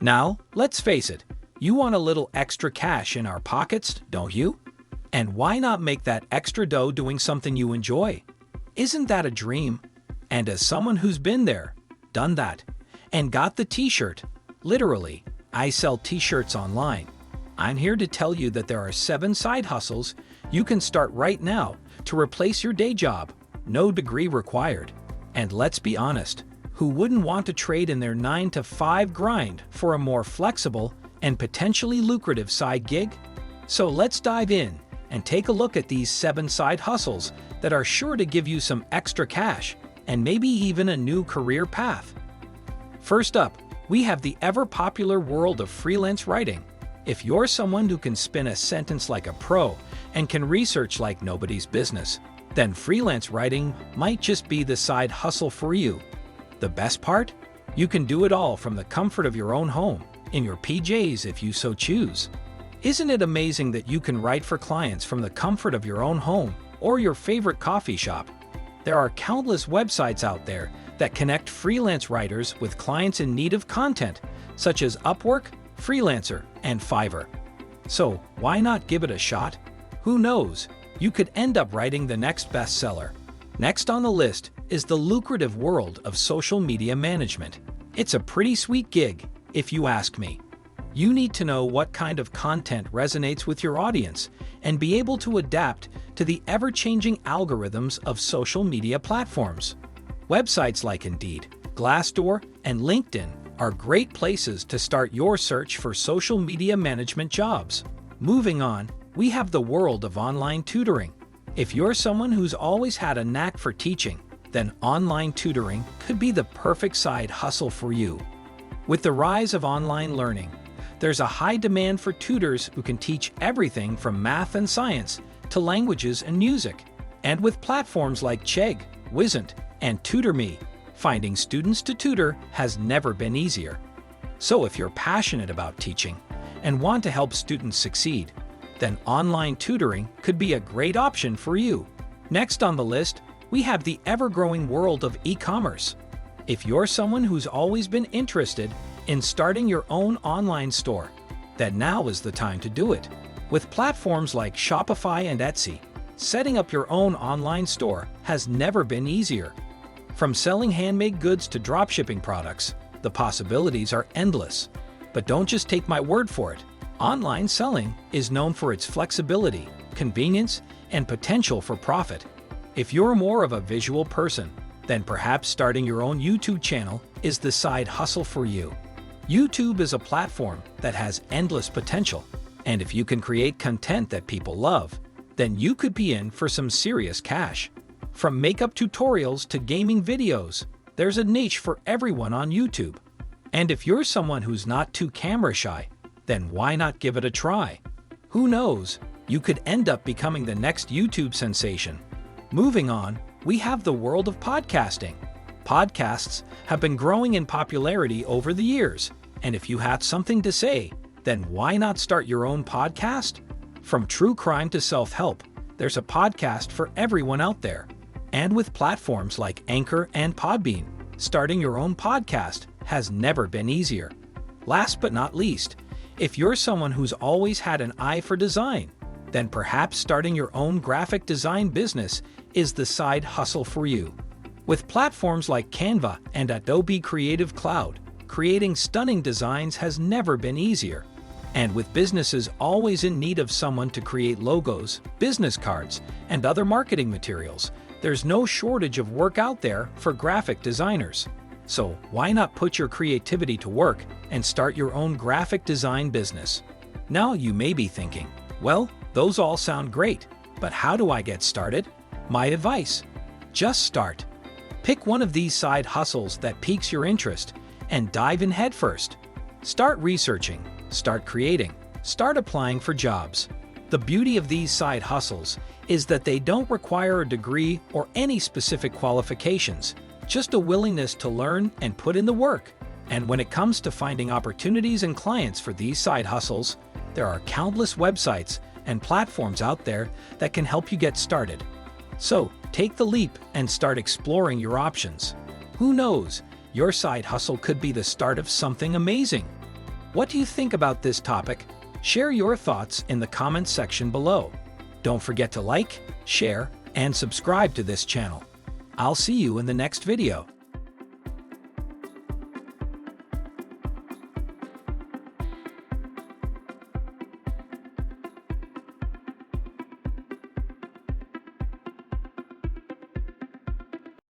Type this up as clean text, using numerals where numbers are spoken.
Now, let's face it, you want a little extra cash in our pockets, don't you? And why not make that extra dough doing something you enjoy? Isn't that a dream? And as someone who's been there, done that, and got the t-shirt, literally, I sell t-shirts online. I'm here to tell you that there are 7 side hustles you can start right now to replace your day job, no degree required. And let's be honest, who wouldn't want to trade in their 9-to-5 grind for a more flexible and potentially lucrative side gig? So let's dive in and take a look at these 7 side hustles that are sure to give you some extra cash and maybe even a new career path. First up, we have the ever-popular world of freelance writing. If you're someone who can spin a sentence like a pro and can research like nobody's business, then freelance writing might just be the side hustle for you. The best part? You can do it all from the comfort of your own home, in your PJs if you so choose. Isn't it amazing that you can write for clients from the comfort of your own home or your favorite coffee shop? There are countless websites out there that connect freelance writers with clients in need of content, such as Upwork, Freelancer, and Fiverr. So why not give it a shot? Who knows? You could end up writing the next bestseller. Next on the list is the lucrative world of social media management. It's a pretty sweet gig, if you ask me. You need to know what kind of content resonates with your audience and be able to adapt to the ever-changing algorithms of social media platforms. Websites like Indeed, Glassdoor, and LinkedIn are great places to start your search for social media management jobs. Moving on, we have the world of online tutoring. If you're someone who's always had a knack for teaching, then online tutoring could be the perfect side hustle for you. With the rise of online learning, there's a high demand for tutors who can teach everything from math and science to languages and music. And with platforms like Chegg, Wizant, and TutorMe, finding students to tutor has never been easier. So if you're passionate about teaching and want to help students succeed, then online tutoring could be a great option for you. Next on the list, we have the ever-growing world of e-commerce. If you're someone who's always been interested in starting your own online store, then now is the time to do it. With platforms like Shopify and Etsy, setting up your own online store has never been easier. From selling handmade goods to dropshipping products, the possibilities are endless. But don't just take my word for it. Online selling is known for its flexibility, convenience, and potential for profit. If you're more of a visual person, then perhaps starting your own YouTube channel is the side hustle for you. YouTube is a platform that has endless potential, and if you can create content that people love, then you could be in for some serious cash. From makeup tutorials to gaming videos, there's a niche for everyone on YouTube. And if you're someone who's not too camera shy, then why not give it a try? Who knows, you could end up becoming the next YouTube sensation. Moving on, we have the world of podcasting. Podcasts have been growing in popularity over the years, and if you have something to say, then why not start your own podcast? From true crime to self-help, there's a podcast for everyone out there. And with platforms like Anchor and Podbean, starting your own podcast has never been easier. Last but not least, if you're someone who's always had an eye for design, then perhaps starting your own graphic design business is the side hustle for you. With platforms like Canva and Adobe Creative Cloud, creating stunning designs has never been easier. And with businesses always in need of someone to create logos, business cards, and other marketing materials, there's no shortage of work out there for graphic designers. So why not put your creativity to work and start your own graphic design business? Now you may be thinking, well, those all sound great, but how do I get started? My advice: just start. Pick one of these side hustles that piques your interest and dive in headfirst. Start researching, start creating, start applying for jobs. The beauty of these side hustles is that they don't require a degree or any specific qualifications, just a willingness to learn and put in the work. And when it comes to finding opportunities and clients for these side hustles, there are countless websites and platforms out there that can help you get started. So take the leap and start exploring your options. Who knows, your side hustle could be the start of something amazing. What do you think about this topic? Share your thoughts in the comments section below. Don't forget to like, share, and subscribe to this channel. I'll see you in the next video.